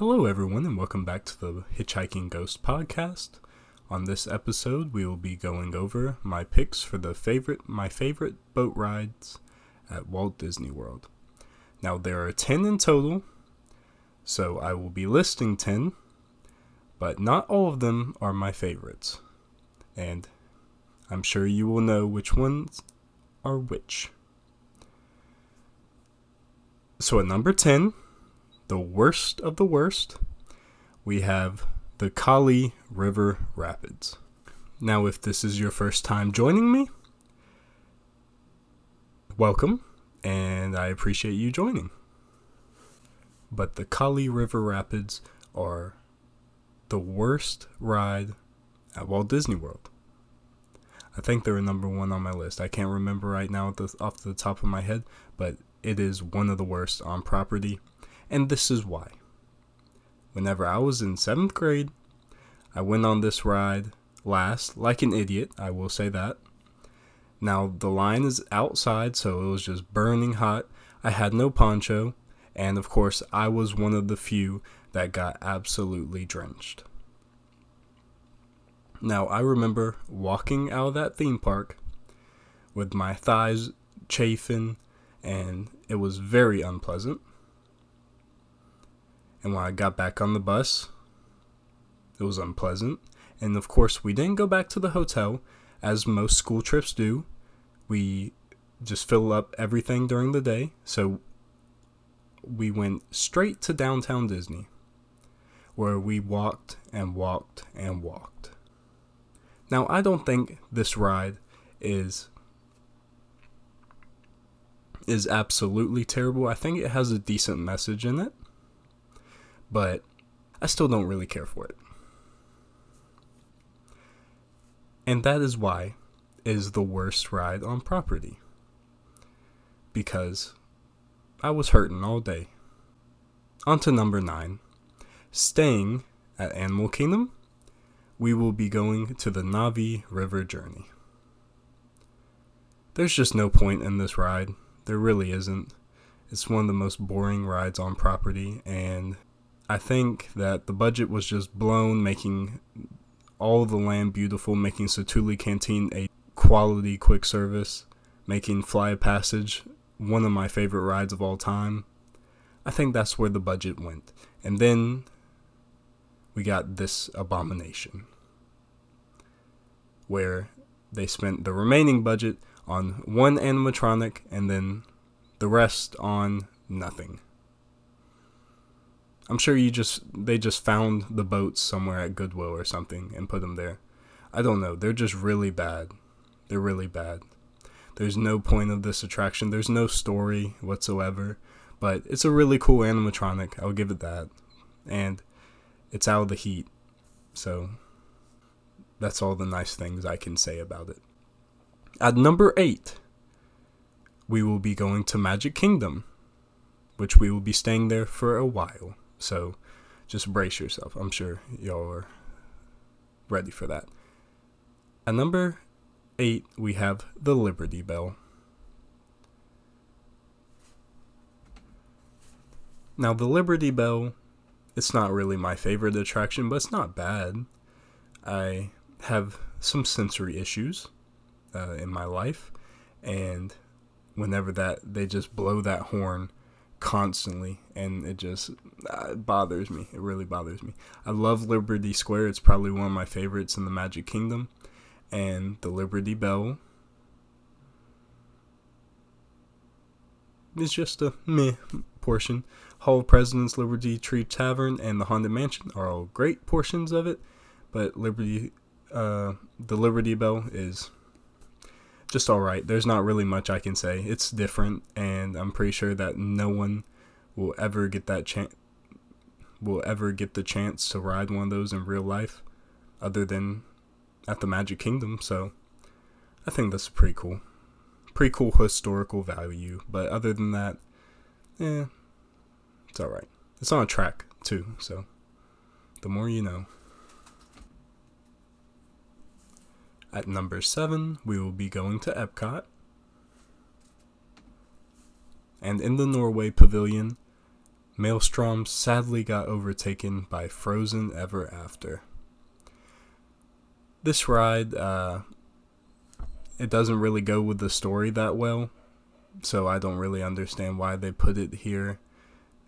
Hello, everyone, and welcome back to the Hitchhiking Ghost podcast. On this episode, we will be going over my picks for my favorite boat rides at Walt Disney World. Now, there are 10 in total, so I will be listing 10, but not all of them are my favorites. And I'm sure you will know which ones are which. So at number 10, the worst of the worst, we have the Kali River Rapids. Now, if this is your first time joining me, welcome, and I appreciate you joining. But the Kali River Rapids are the worst ride at Walt Disney World. I think they're number one on my list. I can't remember right now off the top of my head, but it is one of the worst on property, and this is why. Whenever I was in 7th grade, I went on this ride last, like an idiot, I will say that. Now, the line is outside, so it was just burning hot. I had no poncho, and of course, I was one of the few that got absolutely drenched. Now, I remember walking out of that theme park with my thighs chafing, and it was very unpleasant. And when I got back on the bus, it was unpleasant. And of course, we didn't go back to the hotel, as most school trips do. We just fill up everything during the day. So we went straight to downtown Disney, where we walked and walked and walked. Now, I don't think this ride is absolutely terrible. I think it has a decent message in it, but I still don't really care for it. And that is why it is the worst ride on property, because I was hurting all day. On to number 9. Staying at Animal Kingdom, we will be going to the Navi River Journey. There's just no point in this ride. There really isn't. It's one of the most boring rides on property, and I think that the budget was just blown, making all the land beautiful, making Satu'li Canteen a quality quick service, making Fly a Passage one of my favorite rides of all time. I think that's where the budget went. And then we got this abomination, where they spent the remaining budget on one animatronic and then the rest on nothing. I'm sure they just found the boats somewhere at Goodwill or something and put them there. I don't know. They're just really bad. They're really bad. There's no point of this attraction. There's no story whatsoever. But it's a really cool animatronic. I'll give it that. And it's out of the heat. So that's all the nice things I can say about it. At number 8, we will be going to Magic Kingdom, which we will be staying there for a while. So just brace yourself. I'm sure y'all are ready for that. At number 8, we have the Liberty Bell. Now, the Liberty Bell, it's not really my favorite attraction, but it's not bad. I have some sensory issues in my life, and whenever they just blow that horn constantly, and it just bothers me. It really bothers me. I love Liberty Square. It's probably one of my favorites in the Magic Kingdom, and the Liberty Bell is just a meh portion. Hall of Presidents, Liberty Tree Tavern, and the Haunted Mansion are all great portions of it, but the Liberty Bell is just alright. There's not really much I can say. It's different, and I'm pretty sure that no one will ever get the chance to ride one of those in real life, other than at the Magic Kingdom. So I think that's pretty cool historical value. But other than that, it's alright. It's on a track too, so the more you know. At number 7, we will be going to Epcot. And in the Norway Pavilion, Maelstrom sadly got overtaken by Frozen Ever After. This ride, it doesn't really go with the story that well, so I don't really understand why they put it here.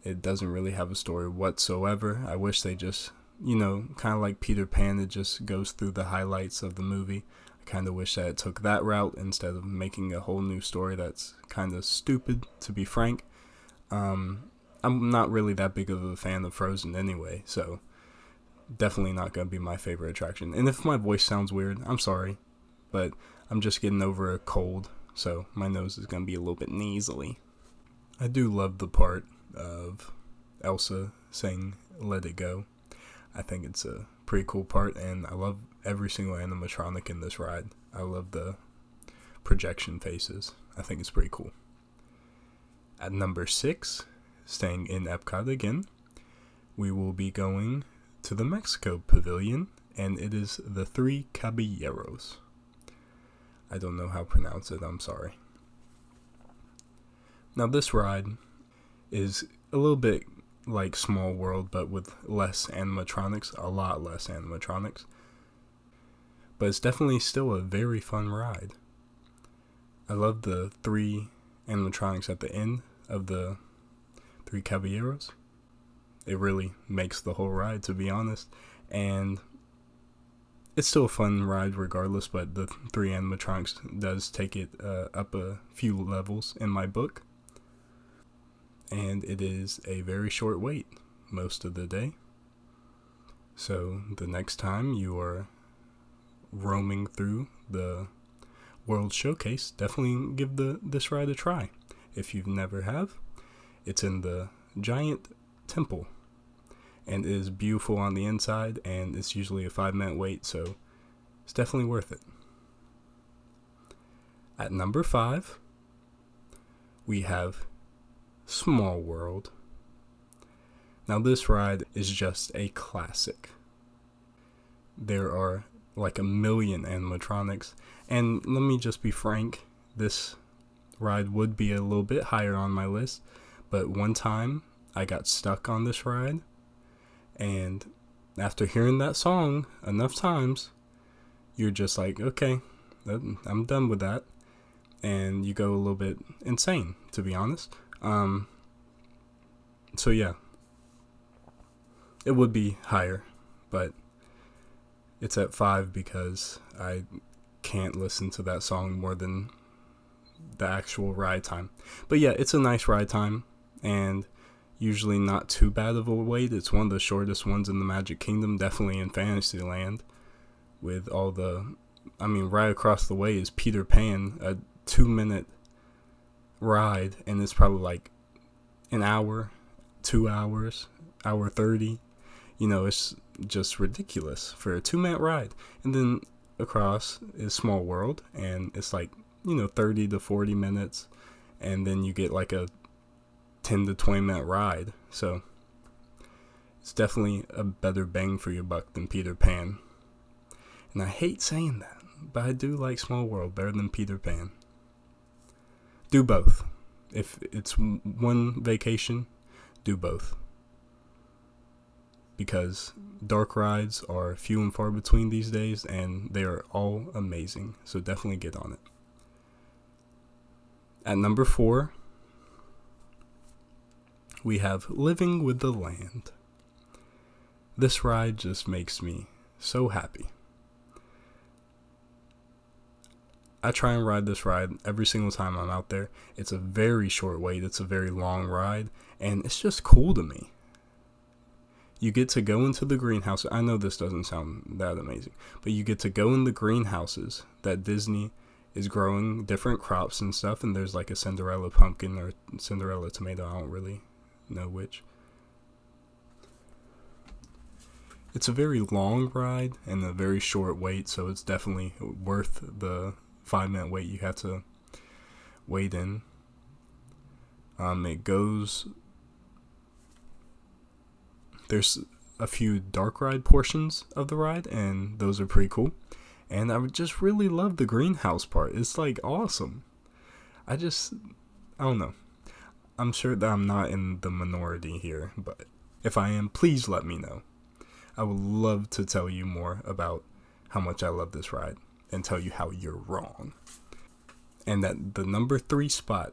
It doesn't really have a story whatsoever. I wish they just, kind of like Peter Pan, it just goes through the highlights of the movie. I kind of wish that it took that route instead of making a whole new story that's kind of stupid, to be frank. I'm not really that big of a fan of Frozen anyway, so definitely not going to be my favorite attraction. And if my voice sounds weird, I'm sorry, but I'm just getting over a cold, so my nose is going to be a little bit nasally. I do love the part of Elsa saying "Let It Go." I think it's a pretty cool part, and I love every single animatronic in this ride. I love the projection faces. I think it's pretty cool. At number 6, staying in Epcot again, we will be going to the Mexico Pavilion, and it is the Three Caballeros. I don't know how to pronounce it, I'm sorry. Now this ride is a little bit like Small World, but with less animatronics, a lot less animatronics. But it's definitely still a very fun ride. I love the 3 animatronics at the end of the Three Caballeros. It really makes the whole ride, to be honest. And it's still a fun ride regardless, but the 3 animatronics does take it up a few levels in my book. And it is a very short wait most of the day. So the next time you are roaming through the World Showcase, definitely give this ride a try. If you've never have, it's in the giant temple, and it is beautiful on the inside, and it's usually a 5-minute wait, so it's definitely worth it. At number 5, we have Small World. Now this ride is just a classic. There are like a million animatronics, and let me just be frank, this ride would be a little bit higher on my list, but one time I got stuck on this ride, and after hearing that song enough times, you're just like, okay, I'm done with that, and you go a little bit insane, to be honest. So yeah, it would be higher, but it's at 5 because I can't listen to that song more than the actual ride time. But yeah, it's a nice ride time, and usually not too bad of a wait. It's one of the shortest ones in the Magic Kingdom, definitely in Fantasyland, with all the, right across the way is Peter Pan, a 2-minute ride, and it's probably like an hour, 2 hours, hour 30. It's just ridiculous for a 2-minute ride. And then across is Small World, and it's like 30 to 40 minutes, and then you get like a 10 to 20 minute ride. So it's definitely a better bang for your buck than Peter Pan. And I hate saying that, but I do like Small World better than Peter Pan. Do both. If it's one vacation, do both. Because dark rides are few and far between these days, and they are all amazing. So definitely get on it. At number 4, we have Living with the Land. This ride just makes me so happy. I try and ride this ride every single time I'm out there. It's a very short wait. It's a very long ride, and it's just cool to me. You get to go into the greenhouse. I know this doesn't sound that amazing, but you get to go in the greenhouses that Disney is growing different crops and stuff, and there's like a Cinderella pumpkin or Cinderella tomato, I don't really know which. It's a very long ride and a very short wait, so it's definitely worth the 5-minute wait you have to wait in. It goes... There's a few dark ride portions of the ride, and those are pretty cool. And I just really love the greenhouse part. It's like awesome. I don't know. I'm sure that I'm not in the minority here, but if I am, please let me know. I would love to tell you more about how much I love this ride and tell you how you're wrong. And at the number 3 spot,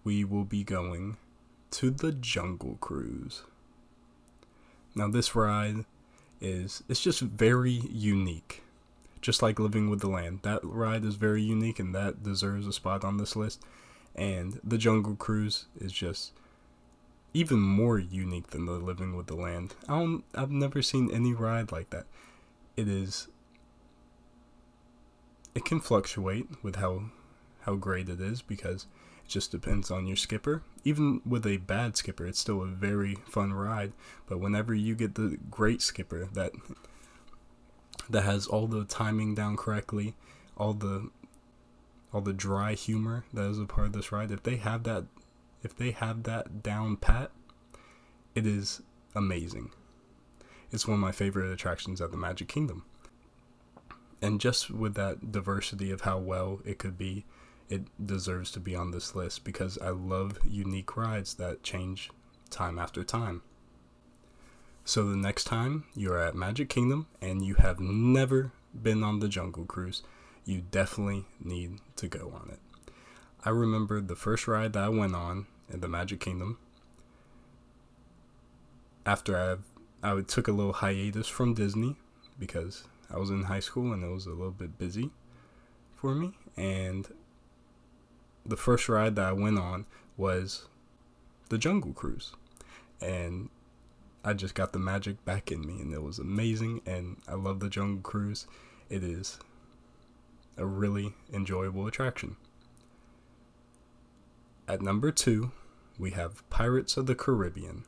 we will be going to the Jungle Cruise. Now this ride it's just very unique. Just like Living with the Land. That ride is very unique and that deserves a spot on this list. And the Jungle Cruise is just even more unique than the Living with the Land. I've never seen any ride like that. It can fluctuate with how great it is because it just depends on your skipper. Even with a bad skipper, it's still a very fun ride. But whenever you get the great skipper that has all the timing down correctly, all the dry humor that is a part of this ride, if they have that down pat, it is amazing. It's one of my favorite attractions at the Magic Kingdom. And just with that diversity of how well it could be, it deserves to be on this list because I love unique rides that change time after time. So the next time you're at Magic Kingdom and you have never been on the Jungle Cruise, you definitely need to go on it. I remember the first ride that I went on in the Magic Kingdom after I took a little hiatus from Disney because I was in high school and it was a little bit busy for me. And the first ride that I went on was the Jungle Cruise. And I just got the magic back in me and it was amazing. And I love the Jungle Cruise. It is a really enjoyable attraction. At number 2, we have Pirates of the Caribbean.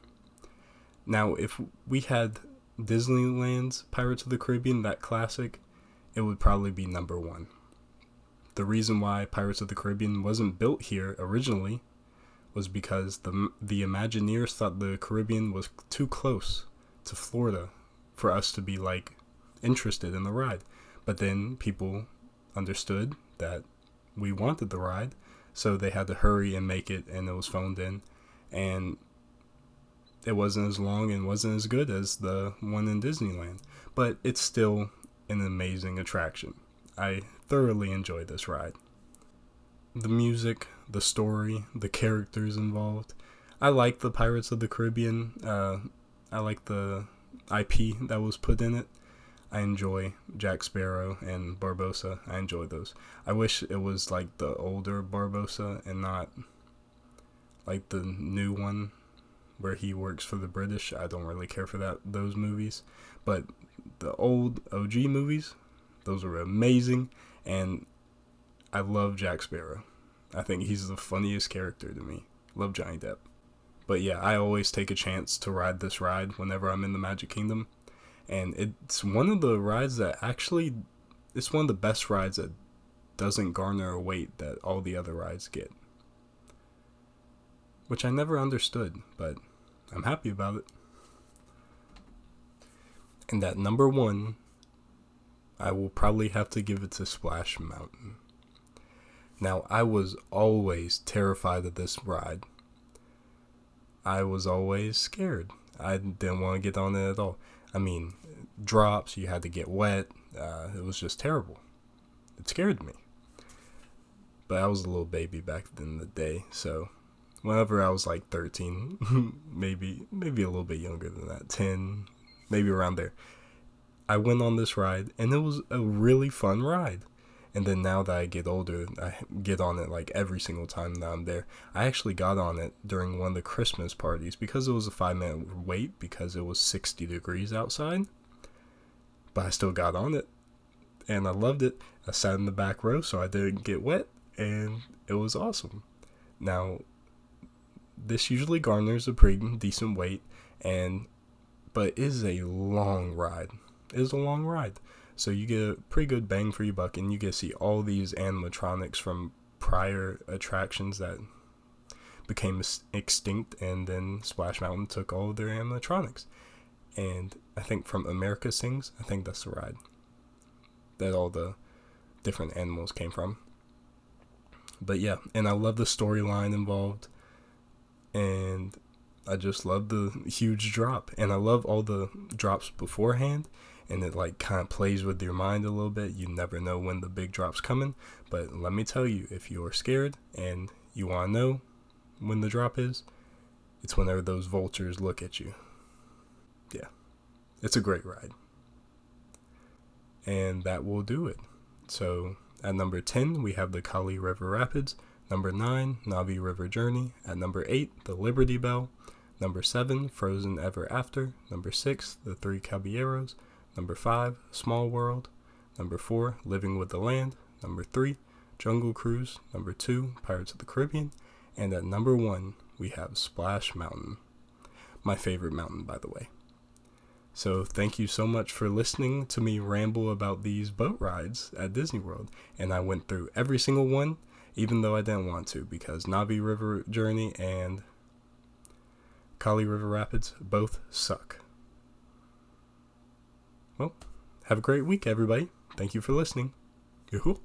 Now, if we had Disneyland's Pirates of the Caribbean, that classic, it would probably be number 1. The reason why Pirates of the Caribbean wasn't built here originally was because the Imagineers thought the Caribbean was too close to Florida for us to be interested in the ride. But then people understood that we wanted the ride, so they had to hurry and make it, and it was phoned in, and it wasn't as long and wasn't as good as the one in Disneyland, but it's still an amazing attraction. I thoroughly enjoyed this ride. The music, the story, the characters involved. I like the Pirates of the Caribbean. I like the IP that was put in it. I enjoy Jack Sparrow and Barbossa. I enjoy those. I wish it was like the older Barbossa and not like the new one where he works for the British. I don't really care for those movies. But the old OG movies, those were amazing. And I love Jack Sparrow. I think he's the funniest character to me. Love Johnny Depp. But yeah, I always take a chance to ride this ride whenever I'm in the Magic Kingdom. And it's one of the rides that it's one of the best rides that doesn't garner a weight that all the other rides get. Which I never understood, but I'm happy about it. And at number 1, I will probably have to give it to Splash Mountain. Now, I was always terrified of this ride. I was always scared. I didn't want to get on it at all. I mean, drops, you had to get wet. It was just terrible. It scared me. But I was a little baby back in the day, so whenever I was like 13, maybe a little bit younger than that, 10, maybe around there, I went on this ride, and it was a really fun ride. And then now that I get older, I get on it like every single time that I'm there. I actually got on it during one of the Christmas parties because it was a 5-minute wait because it was 60 degrees outside. But I still got on it, and I loved it. I sat in the back row so I didn't get wet, and it was awesome. Now, this usually garners a pretty decent wait, but it is a long ride. It is a long ride. So you get a pretty good bang for your buck, and you get to see all these animatronics from prior attractions that became extinct, and then Splash Mountain took all of their animatronics. And I think from America Sings, I think that's the ride that all the different animals came from. But yeah, and I love the storyline involved. And I just love the huge drop. And I love all the drops beforehand. And it like kind of plays with your mind a little bit. You never know when the big drop's coming. But let me tell you, if you're scared and you want to know when the drop is, it's whenever those vultures look at you. Yeah, it's a great ride. And that will do it. So at number 10, we have the Kali River Rapids. Number 9, Navi River Journey. At number 8, the Liberty Bell. Number 7, Frozen Ever After. Number 6, the Three Caballeros. Number 5, Small World. Number 4, Living with the Land. Number 3, Jungle Cruise. Number 2, Pirates of the Caribbean. And at number 1, we have Splash Mountain. My favorite mountain, by the way. So thank you so much for listening to me ramble about these boat rides at Disney World. And I went through every single one, even though I didn't want to, because Navi River Journey and Kali River Rapids both suck. Well, have a great week, everybody. Thank you for listening. Yoo-hoo.